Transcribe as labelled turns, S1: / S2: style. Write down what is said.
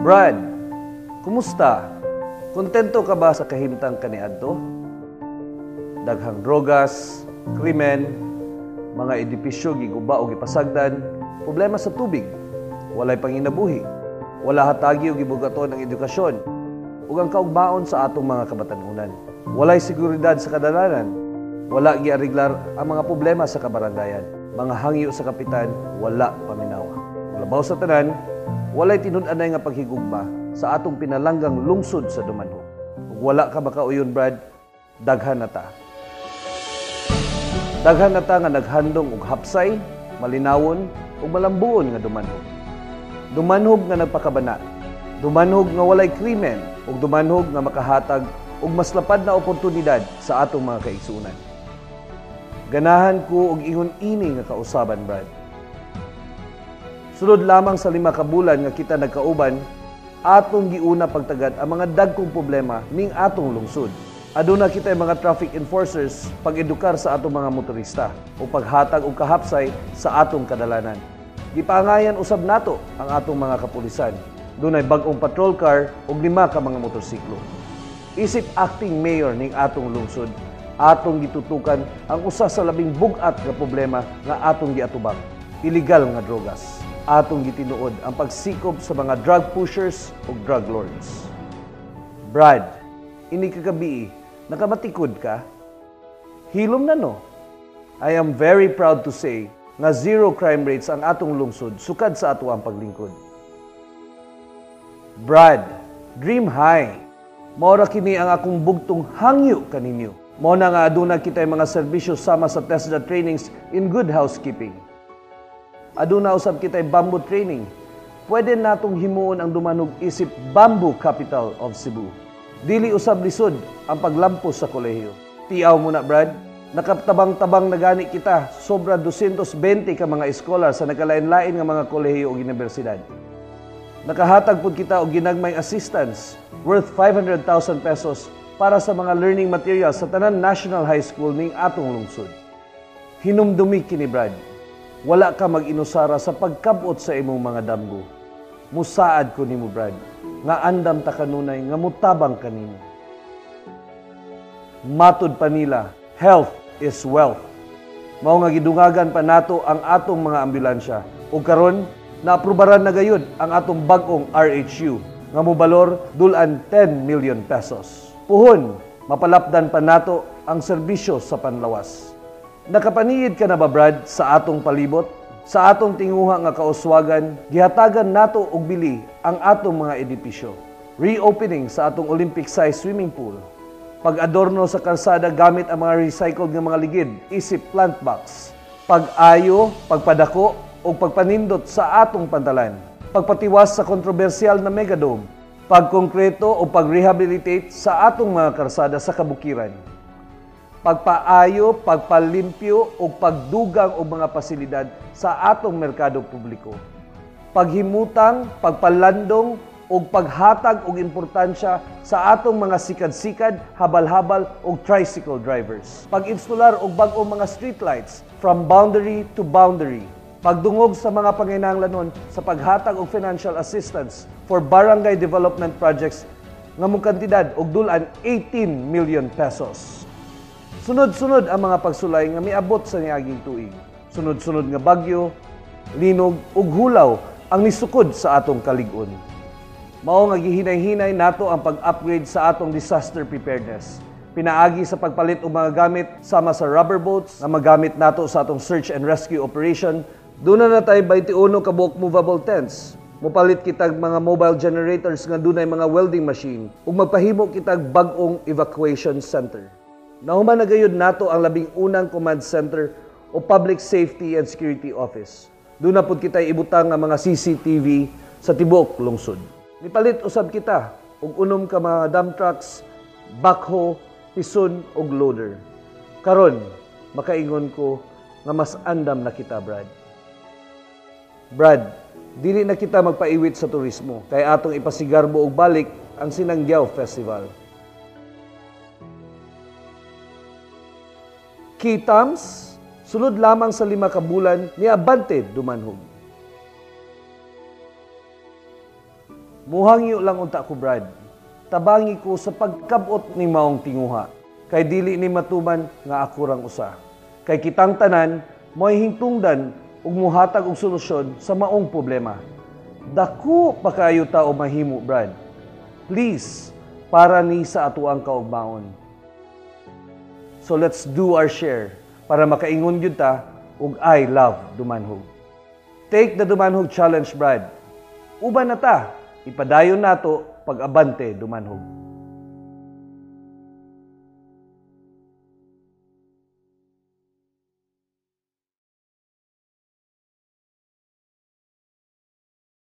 S1: Brad, kumusta? Kontento ka ba sa kahimtang kaniadto? Daghang drogas, krimen, mga edipisyo giguba o gipasagdan, problema sa tubig, walay panginabuhi, wala hatagi o gibugaton ang edukasyon, ug ang kaugmaon sa atong mga kabatanunan. Walay seguridad sa kadalanan, wala giariglar ang mga problema sa kabarangayan, mga hangyo sa kapitan, wala paminaw. Labaw sa tanan, walay tinud-anay nga paghigugma sa atong pinalanggang lungsod sa Dumanhog. Ug wala ka makauyon, Brad, daghan na ta. Daghan na ta nga naghandong og hapsay, malinawon ug malambuon nga Dumanhog. Dumanhog nga nagpakabana, Dumanhog nga walay krimen ug Dumanhog nga makahatag og mas lapad na oportunidad sa atong mga kaigsuonan. Ganahan ko og ingon ini nga kausaban, Brad. Sulod lamang sa 5 ka bulan nga kita nagkauban, atong giuna pagtagad ang mga dagkong problema ning atong lungsod. Aduna kitay mga traffic enforcers pag-edukar sa atong mga motorista o paghatag og kahapsay sa atong kadalanan. Gipaangayan usab nato ang atong mga kapulisan. Dunay bag-ong patrol car ug 5 ka mga motorsiklo. Isip acting mayor ning atong lungsod, atong gitutukan ang usa sa labing bug-at nga problema nga atong giatubang, illegal nga drogas. Atong gitinuod ang pagsikop sa mga drug pushers ug drug lords. Brad, ini kagabi, nakamatikod ka? Hilom na no? I am very proud to say nga zero crime rates ang atong lungsod sukad sa ato ang paglingkod. Brad, dream high. Maura kini ang akong bugtong hangyo kaninyo. Mao na nga aduna kitay mga serbisyo sama sa TESDA trainings in good housekeeping. Aduna usab kitay bamboo training. Pwede natong himuon ang Dumanhog isip Bamboo Capital of Cebu. Dili usab lisod ang paglampos sa kolehiyo. Tiaw mo na, Brad. Nakatabang-tabang na gani kita sobra 220 ka mga eskolar sa nagkalain-lain nga mga kolehiyo o universidad. Nakahatag pud kita og ginagmayng assistance worth 500,000 pesos para sa mga learning materials sa tanan National High School ning atong lungsod. Hinumdumi kini, Brad. Wala ka mag-inusara sa pagkabot sa imong mga damgo. Musaad ko nimo, Brad, nga andam ta kanunay nga mutabang kanimo. Matud pa nila, health is wealth. Mao nga gidungagan pa nato ang atong mga ambulansya. Ug karon, naaprubaran na gayud ang atong bag-ong RHU nga mobalor dulan 10 million pesos. Puhon, mapalapdan pa nato ang serbisyo sa panlawas. Nakapaniid ka na ba, Brad, sa atong palibot? Sa atong tinguha nga kauswagan, gihatagan nato og bili ang atong mga edipisyo. Reopening sa atong Olympic-size swimming pool. Pag-adorno sa kalsada gamit ang mga recycled nga mga ligid, isip plant box. Pag-ayo, pagpadako, o pagpanindot sa atong pantalan. Pagpatiwas sa kontrobersyal na megadome. Pagkonkreto o pag-rehabilitate sa atong mga kalsada sa kabukiran. Pagpaayo, pagpalimpyo o pagdugang o mga pasilidad sa atong merkado publiko. Paghimutang, pagpalandong o paghatag og importansya sa atong mga sikad-sikad, habal-habal o tricycle drivers. Pag-instalar og bag-ong mga streetlights from boundary to boundary. Pagdungog sa mga panginahanglanon sa paghatag og financial assistance for barangay development projects nga mong kantidad og dulan 18 million pesos. Sunod-sunod ang mga pagsulay nga miabot sa niaging tuig. Sunod-sunod nga bagyo, linog ug hulaw ang nisukod sa atong kalig-on. Mao nga gihinay-hinay nato ang pag-upgrade sa atong disaster preparedness. Pinaagi sa pagpalit og mga gamit sama sa rubber boats nga magamit nato sa atong search and rescue operation. Doon na tayo 21 ka buok movable tents. Mupalit kitag mga mobile generators nga dunay mga welding machine ug magpahimo kitag bag-ong evacuation center. Nahuman na gayud nato ang labing unang command center o Public Safety and Security Office. Doon na pud kitay ibutang nga mga CCTV sa tibuok lungsod. Nipalit usab kita og unom ka mga dump trucks, backhoe, pison ug loader. Karon, makaingon ko nga mas andam na kita, Brad. Brad, dili na kita magpaiwit sa turismo kay atong ipasigarbo og balik ang Sinangyaw Festival. Kitams, sulod lamang sa 5 ka bulan ni Abante Dumanhog. Muhangyo lang unta ko, Brad. Tabangi ko sa pagkabot ni maong tinguha. Kay dili ni matuman nga ako rang usa. Kay kitang tanan, mo'y hingtungdan ug muhatag og solusyon sa maong problema. Dako pa kayo tao mahimo, Brad. Please, para ni sa atuang kaugmaon. So let's do our share para makaingon gyud ta og I love Dumanhog. Take the Dumanhog Challenge, Brad. Uban na ta, ipadayon nato pag-abante Dumanhog.